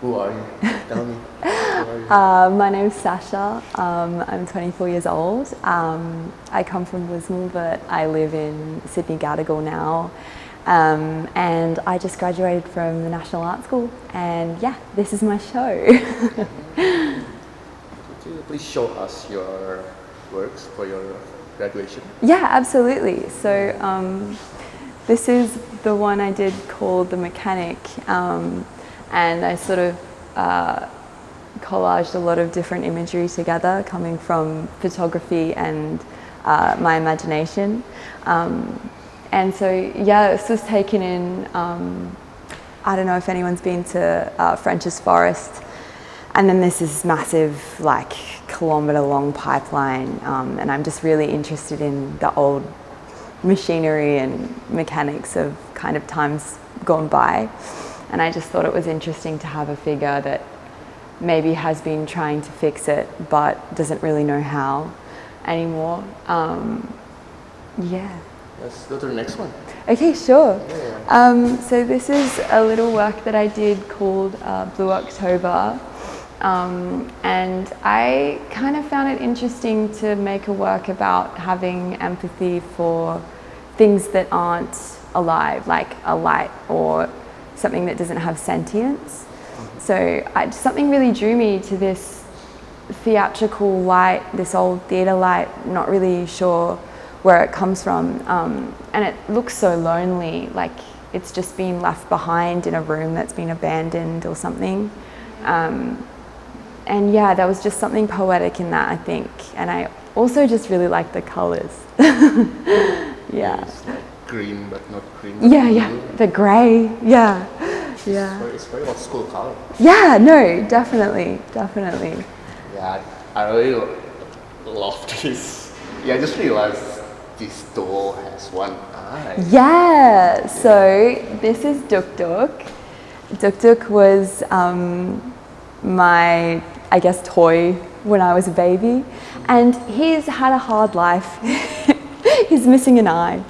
Who are you? Tell me. Who are you? My name's Sasha. I'm 24 years old. I come from Lismore, but I live in Sydney Gadigal now. And I just graduated from the National Art School. And yeah, this is my show. Could you please show us your works for your graduation? Yeah, absolutely. So this is the one I did called The Mechanic. And I sort of collaged a lot of different imagery together coming from photography and my imagination. And so, yeah, this was taken in, I don't know if anyone's been to French's Forest. And then there's this massive, like, kilometre-long pipeline. And I'm just really interested in the old machinery and mechanics of kind of times gone by. And I just thought it was interesting to have a figure that maybe has been trying to fix it but doesn't really know how anymore. Yeah. Let's go to the next one. Okay, sure. Yeah. So this is a little work that I did called Blue October. And I kind of found it interesting to make a work about having empathy for things that aren't alive, like a light or something that doesn't have sentience. So something really drew me to this theatrical light, this old theatre light, not really sure where it comes from. And it looks so lonely, like it's just been left behind in a room that's been abandoned or something. And yeah, there was just something poetic in that, I think. And I also just really like the colours. Yeah. It's like green but not green. Yeah, the grey, yeah. It's very old school color. Yeah, no, definitely. Yeah, I really love this. Yeah, I just realized this doll has one eye. Yeah, so this is Duk Duk. Duk Duk was my, I guess, toy when I was a baby. And he's had a hard life. He's missing an eye.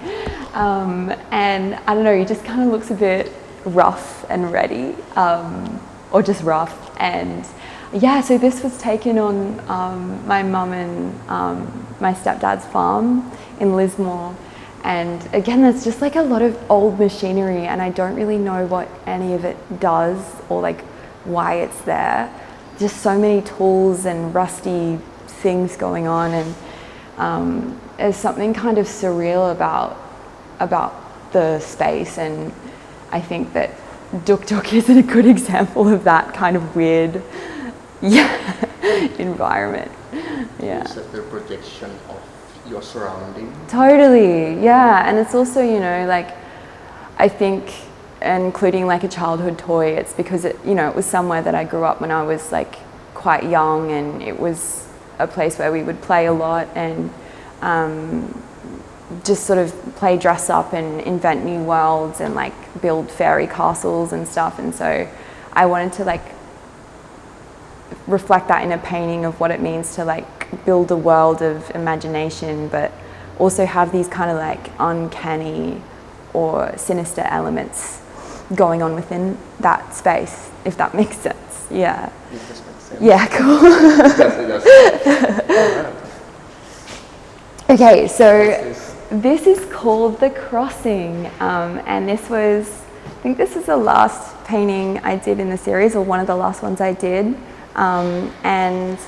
And I don't know, he just kind of looks a bit rough and ready, or just rough. And yeah, so this was taken on my mum and my stepdad's farm in Lismore. And again, there's just like a lot of old machinery and I don't really know what any of it does or like why it's there. Just so many tools and rusty things going on, and there's something kind of surreal about the space, and I think that Duk Duk is a good example of that kind of weird, environment. Yeah. It's like the projection of your surrounding. Totally, yeah. And it's also, you know, like, I think, including like a childhood toy, it's because it was somewhere that I grew up when I was like quite young, and it was a place where we would play a lot and just sort of play dress up and invent new worlds and like build fairy castles and stuff. And so I wanted to like reflect that in a painting of what it means to like build a world of imagination, but also have these kind of like uncanny or sinister elements going on within that space, if that makes sense. Yeah. It just makes sense. Yeah, cool. It does. Okay, so this is called The Crossing, and I think this is the last painting I did in the series, or one of the last ones I did, and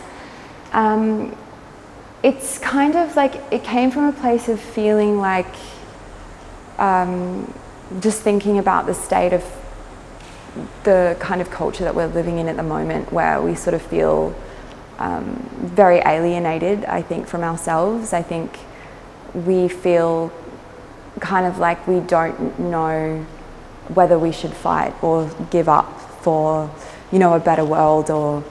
it's kind of like, it came from a place of feeling like, just thinking about the state of the kind of culture that we're living in at the moment, where we sort of feel very alienated, I think, from ourselves. I think we feel kind of like we don't know whether we should fight or give up for, a better world or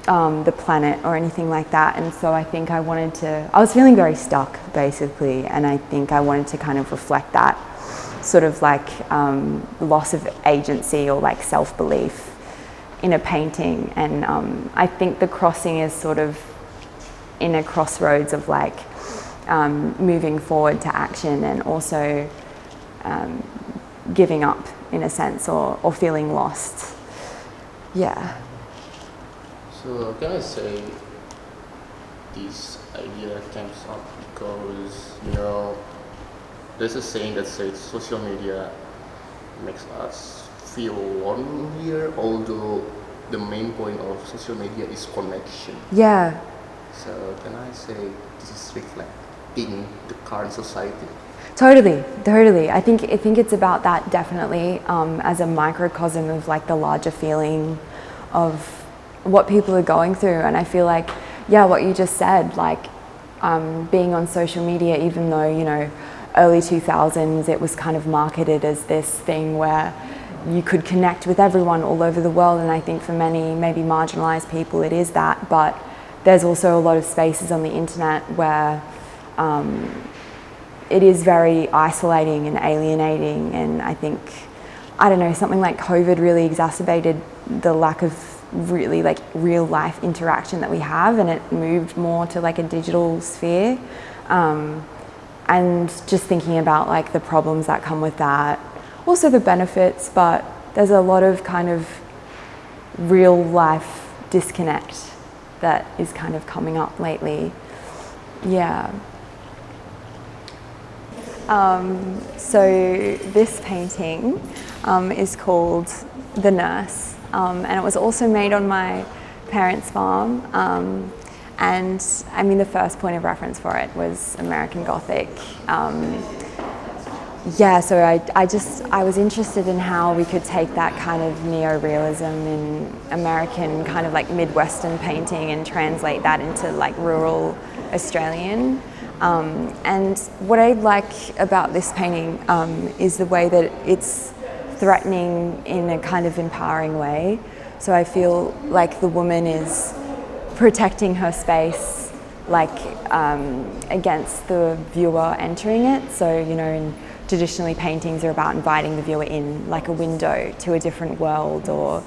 the planet or anything like that. And so I think I was feeling very stuck, basically, and I think I wanted to kind of reflect that sort of like loss of agency or like self-belief in a painting. And I think The Crossing is sort of in a crossroads of like moving forward to action and also giving up in a sense, or feeling lost. Yeah. So can I say this idea comes up because there's a saying that says social media makes us feel lonelier, although the main point of social media is connection. Yeah. So can I say this is reflecting the current society? Totally. I think it's about that definitely, as a microcosm of like the larger feeling of what people are going through. And I feel like, yeah, what you just said, like being on social media, even though, early 2000s, it was kind of marketed as this thing where you could connect with everyone all over the world. And I think for many maybe marginalized people, it is that. But there's also a lot of spaces on the internet where it is very isolating and alienating. And I think, I don't know, something like COVID really exacerbated the lack of really like real life interaction that we have, and it moved more to like a digital sphere. And just thinking about like the problems that come with that, also the benefits, but there's a lot of kind of real life disconnect that is kind of coming up lately. Yeah. So this painting is called The Nurse, and it was also made on my parents' farm. And I mean, the first point of reference for it was American Gothic. So I was interested in how we could take that kind of neo-realism in American kind of like Midwestern painting and translate that into like rural Australian. And what I like about this painting is the way that it's threatening in a kind of empowering way. So I feel like the woman is protecting her space, like against the viewer entering it. So, traditionally paintings are about inviting the viewer in, like a window to a different world or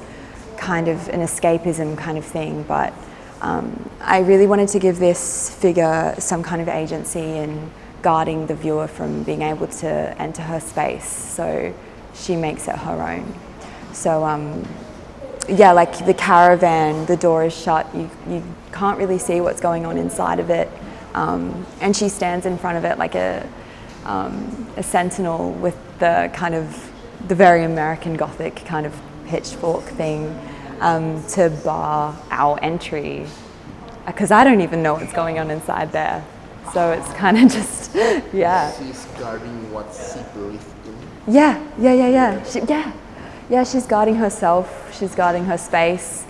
kind of an escapism kind of thing. But I really wanted to give this figure some kind of agency in guarding the viewer from being able to enter her space. So she makes it her own. So like the caravan, the door is shut, you can't really see what's going on inside of it. And she stands in front of it like a sentinel with the kind of the very American Gothic kind of pitchfork thing to bar our entry, because I don't even know what's going on inside there. So it's kind of just, yeah. She's guarding what she believes in. Yeah, she's guarding herself, she's guarding her space,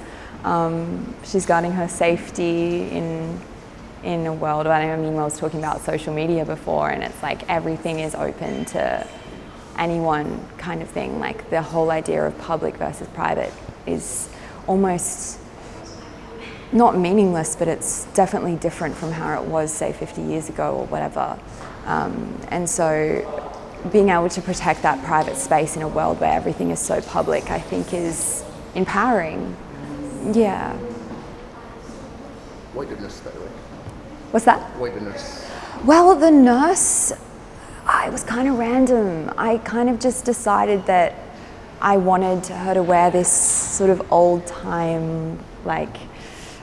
she's guarding her safety in a world. I was talking about social media before, and it's like everything is open to anyone kind of thing. Like the whole idea of public versus private is almost not meaningless, but it's definitely different from how it was, say, 50 years ago or whatever. And so being able to protect that private space in a world where everything is so public, I think is empowering. Yeah. Why the nurse, by the way? What's that? Why the nurse? Well, the nurse, it was kind of random. I kind of just decided that I wanted her to wear this sort of old time, like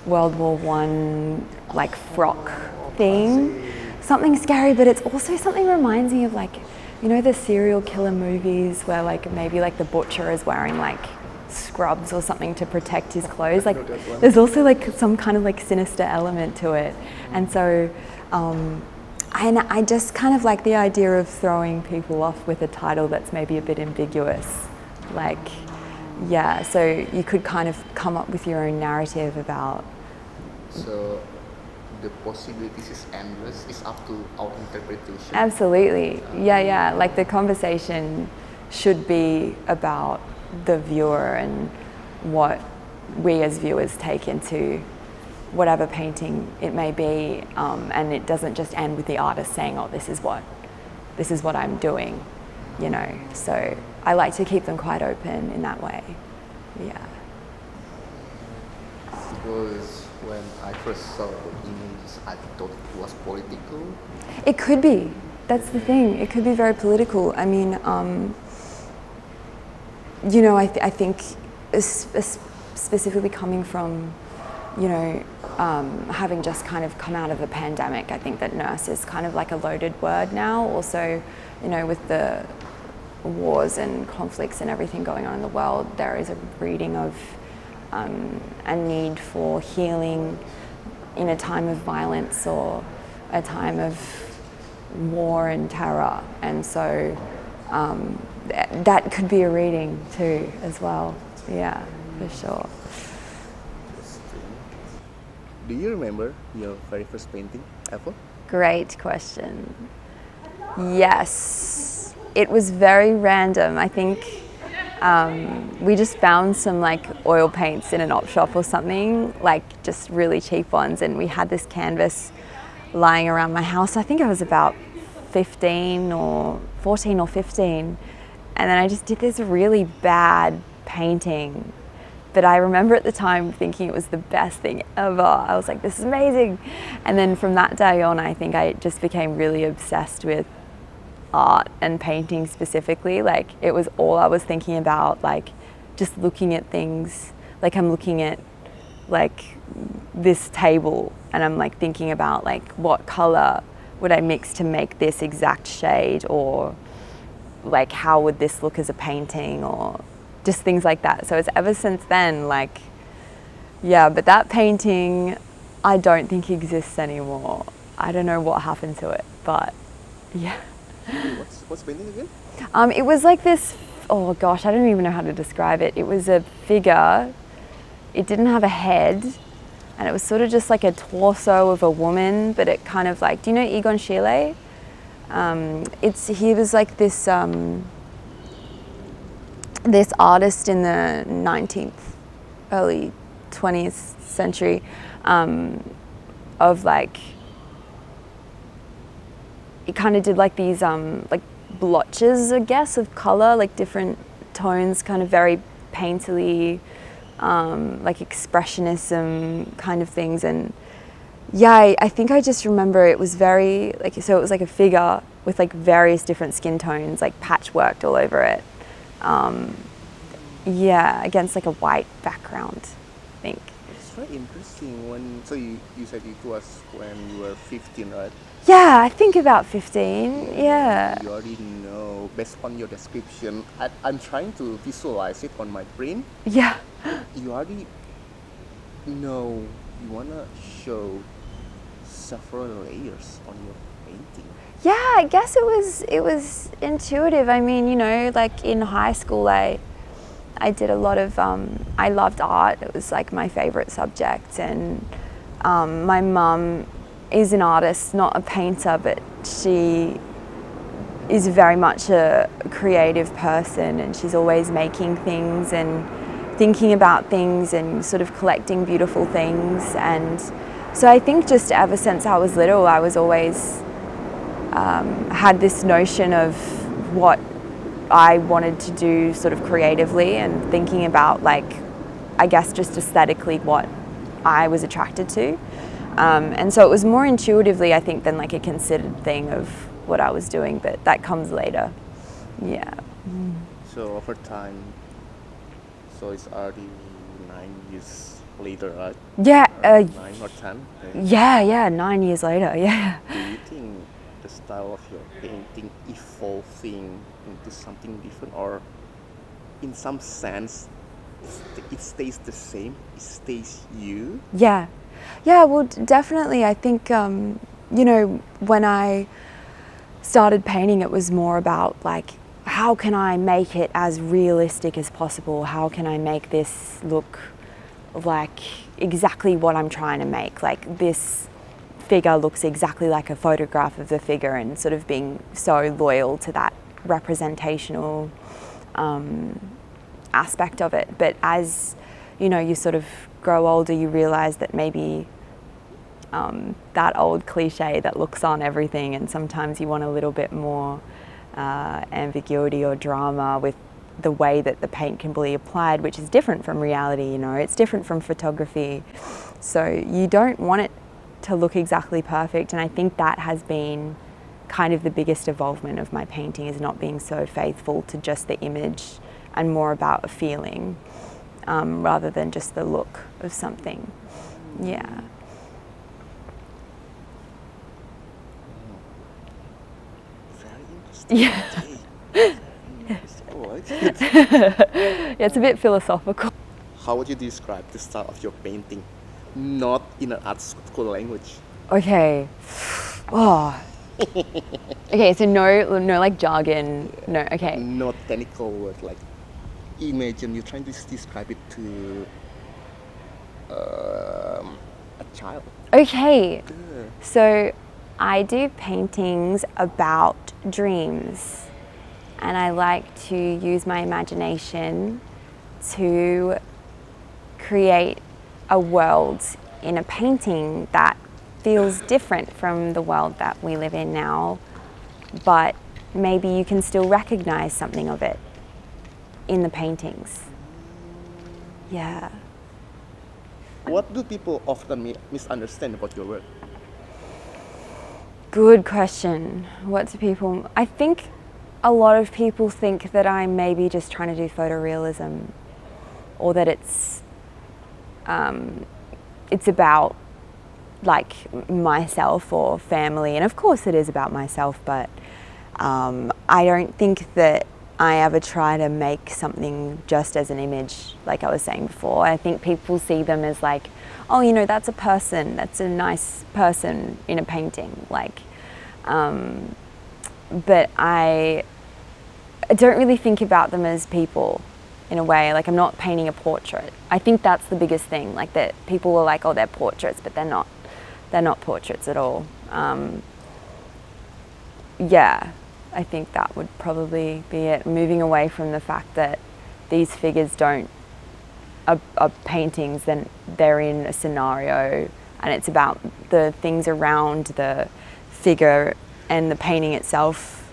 World War I, like frock thing. Something scary, but it's also something reminds me of like, the serial killer movies where like maybe like the butcher is wearing like scrubs or something to protect his clothes. Like there's also like some kind of like sinister element to it. And so I just kind of like the idea of throwing people off with a title that's maybe a bit ambiguous. Like, yeah, so you could kind of come up with your own narrative about. So the possibilities is endless, it's up to our interpretation. Absolutely, yeah. Like the conversation should be about the viewer and what we as viewers take into whatever painting it may be, and it doesn't just end with the artist saying, "Oh, this is what I'm doing," So I like to keep them quite open in that way. Yeah. Because when I first saw the images, I thought it was political. It could be. That's the thing. It could be very political. I mean, I think specifically coming from, you know, having just kind of come out of a pandemic, I think that nurse is kind of like a loaded word now. Also, you know, with the wars and conflicts and everything going on in the world, there is a reading of a need for healing in a time of violence or a time of war and terror. And so that could be a reading too as well. Yeah, for sure. Do you remember your very first painting ever? Great question. Yes, it was very random. I think we just found some like oil paints in an op shop or something, like just really cheap ones, and we had this canvas lying around my house. I think I was about 15 or 14 or 15, and then I just did this really bad painting. But I remember at the time thinking it was the best thing ever. I was like, this is amazing. And then from that day on, I think I just became really obsessed with art and painting specifically. Like, it was all I was thinking about, like just looking at things. Like, I'm looking at like this table and I'm like thinking about like what color would I mix to make this exact shade, or like how would this look as a painting, or just things like that. So it's ever since then, like, yeah, but that painting I don't think exists anymore. I don't know what happened to it, but yeah. What's painting again? It was like this, oh gosh, I don't even know how to describe it. It was a figure. It didn't have a head, and it was sort of just like a torso of a woman, but it kind of like, do you know Egon Schiele? He was like this this artist in the 19th, early 20th century, of like, he kind of did like these like blotches, I guess, of color, like different tones, kind of very painterly, like expressionism kind of things. And yeah, I think I just remember it was very like, so it was like a figure with like various different skin tones, like patchworked all over it. Yeah, against like a white background, I think. It's very interesting. So you said it was when you were 15, right? Yeah, I think about 15, yeah. You already know, based on your description, I'm trying to visualize it on my brain. Yeah. You already know you want to show several layers on your painting. Yeah, I guess it was intuitive. I mean, you know, like in high school, I did a lot of, I loved art. It was like my favorite subject. And my mum is an artist, not a painter, but she is very much a creative person, and she's always making things and thinking about things and sort of collecting beautiful things. And so I think just ever since I was little, I was always had this notion of what I wanted to do sort of creatively, and thinking about like, I guess just aesthetically what I was attracted to. And so it was more intuitively, I think, than like a considered thing of what I was doing, but that comes later. Yeah. So over time, so it's already 9 years later, right? Yeah. 9 or 10? Yeah, 9 years later, yeah. Do you think the style of your painting evolving into something different, or in some sense it stays the same, it stays you? Yeah, well, definitely. I think, you know, when I started painting, it was more about like, how can I make it as realistic as possible? How can I make this look like exactly what I'm trying to make? Like, this figure looks exactly like a photograph of the figure, and sort of being so loyal to that representational aspect of it. But as, you know, you sort of grow older, you realize that maybe that old cliche that looks on everything, and sometimes you want a little bit more ambiguity or drama with the way that the paint can be applied, which is different from reality, you know, it's different from photography. So you don't want it to look exactly perfect, and I think that has been kind of the biggest evolvement of my painting, is not being so faithful to just the image and more about a feeling. rather than just the look of something. Yeah. Very interesting. Yeah. Okay. Very interesting. I like it. Yeah, it's a bit philosophical. How would you describe the style of your painting? Not in an art school language. Okay. Oh. Okay, so no like jargon. No, okay. Not technical word. Like, imagine you're trying to describe it to a child. Okay. Yeah. So I do paintings about dreams, and I like to use my imagination to create a world in a painting that feels different from the world that we live in now, but maybe you can still recognize something of it in the paintings. Yeah. What do people often misunderstand about your work? Good question. What do people... I think a lot of people think that I'm maybe just trying to do photorealism, or that it's about like myself or family, and of course it is about myself, but I don't think that I ever try to make something just as an image, like I was saying before. I think people see them as like, oh, you know, that's a person, that's a nice person in a painting, like, but I don't really think about them as people in a way. Like, I'm not painting a portrait. I think that's the biggest thing, like that people are like, oh, they're portraits, but they're not portraits at all. Yeah, I think that would probably be it. Moving away from the fact that these figures are paintings, then they're in a scenario, and it's about the things around the figure and the painting itself,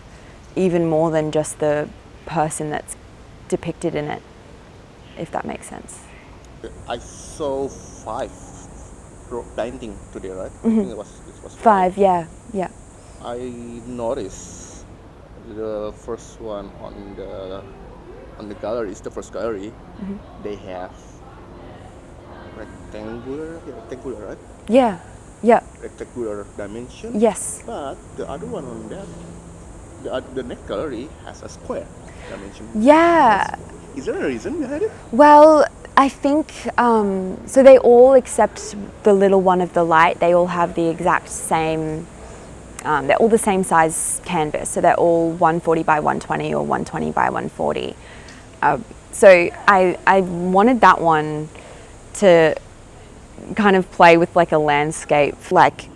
even more than just the person that's depicted in it, if that makes sense. I saw 5 painting today, right? I think it was 5, yeah. I noticed the first one on the gallery is the first gallery. They have rectangular, right? Yeah. Rectangular dimension. Yes. But the other one on that, the next gallery has a square dimension. Yeah. Is there a reason behind it? Well, I think, so they all, except the little one of the light, they all have the exact same, they're all the same size canvas. So they're all 140 by 120 or 120 by 140. So I wanted that one to kind of play with like a landscape, like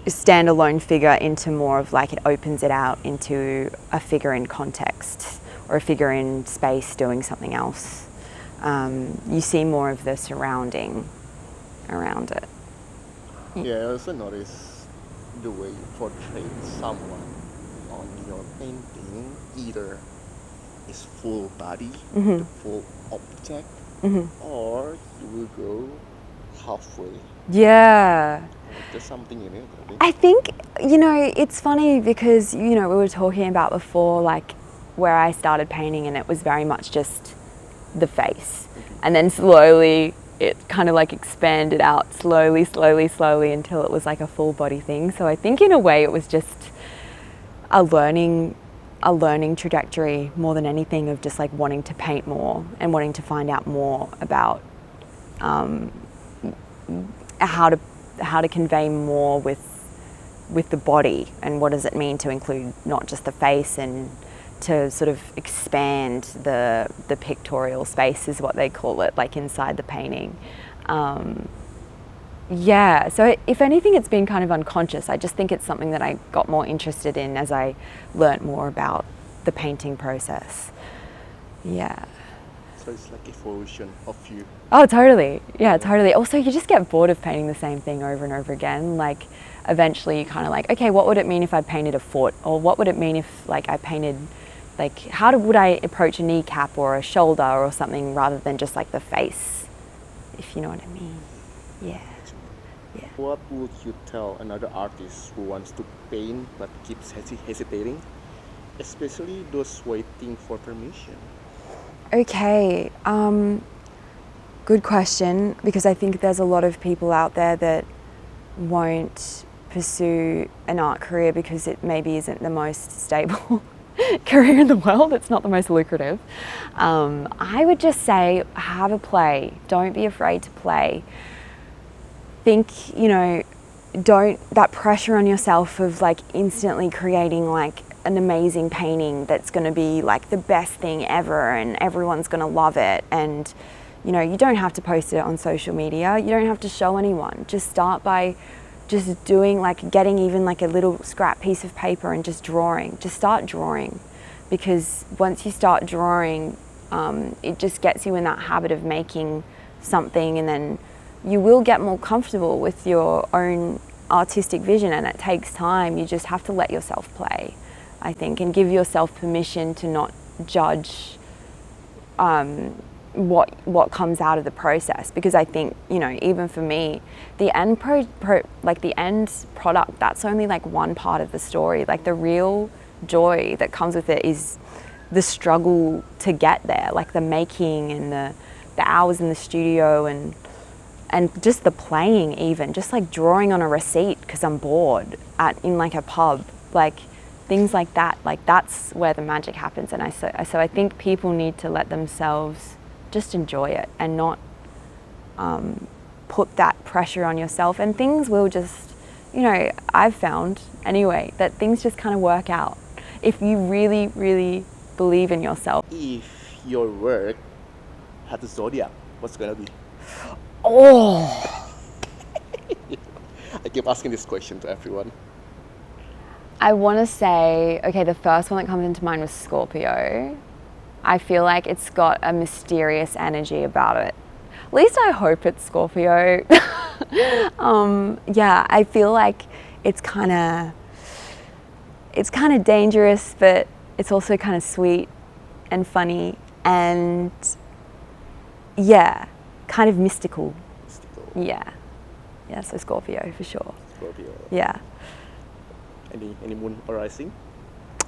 a standalone figure, into more of like, it opens it out into a figure in context or a figure in space doing something else. You see more of the surrounding around it. Yeah, I also noticed the way you portray someone on your painting, either is full body, the full object, or you will go halfway. Yeah. There's something in it, I think. I think, you know, it's funny because, you know, we were talking about before, like where I started painting, and it was very much just the face. And then slowly it kind of like expanded out slowly until it was like a full body thing. So I think in a way it was just a learning trajectory more than anything, of just like wanting to paint more and wanting to find out more about how to convey more with the body, and what does it mean to include not just the face, and to sort of expand the pictorial space, is what they call it, like inside the painting. Yeah, so if anything, it's been kind of unconscious. I just think it's something that I got more interested in as I learnt more about the painting process. Yeah. So it's like evolution of you. Oh, totally. Yeah, totally. Also, you just get bored of painting the same thing over and over again. Like, eventually you kind of like, okay, what would it mean if I painted a foot? Or what would it mean if like I painted, like, would I approach a kneecap or a shoulder or something, rather than just like the face, if you know what I mean? Yeah. What would you tell another artist who wants to paint but keeps hesitating, especially those waiting for permission? Okay. Good question, because I think there's a lot of people out there that won't pursue an art career because it maybe isn't the most stable career in the world. It's not the most lucrative. I would just say have a play. Don't be afraid to play. Think, you know, don't, that pressure on yourself of like instantly creating like an amazing painting that's going to be like the best thing ever and everyone's going to love it, and you know, you don't have to post it on social media. You don't have to show anyone. Just start by just doing, like, getting even like a little scrap piece of paper and just drawing. Just start drawing, because once you start drawing, it just gets you in that habit of making something, and then you will get more comfortable with your own artistic vision, and it takes time. You just have to let yourself play, I think, and give yourself permission to not judge what comes out of the process, because I think, you know, even for me, the end the end product, that's only like one part of the story. Like the real joy that comes with it is the struggle to get there, like the making and the hours in the studio and just the playing, even just like drawing on a receipt because I'm bored in like a pub, like things like that. Like that's where the magic happens. And so I think people need to let themselves just enjoy it and not put that pressure on yourself, and things will just, you know, I've found anyway that things just kind of work out if you really, really believe in yourself. If your work had a zodiac, what's gonna be? Oh, I keep asking this question to everyone. I want to say, okay, the first one that comes into mind was Scorpio. I feel like it's got a mysterious energy about it. At least I hope it's Scorpio. Yeah, I feel like it's kind of dangerous, but it's also kind of sweet and funny and, yeah, kind of mystical. Yeah. Yeah, so Scorpio for sure. Scorpio. Yeah. Any moon or rising?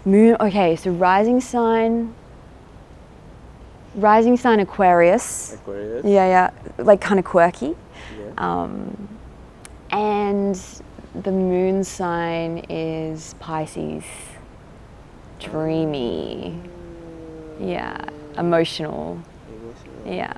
Moon, okay, so rising sign Aquarius. Aquarius. Yeah, like kind of quirky. Yeah. And the moon sign is Pisces. Dreamy. Yeah, emotional. Emotional. Yeah.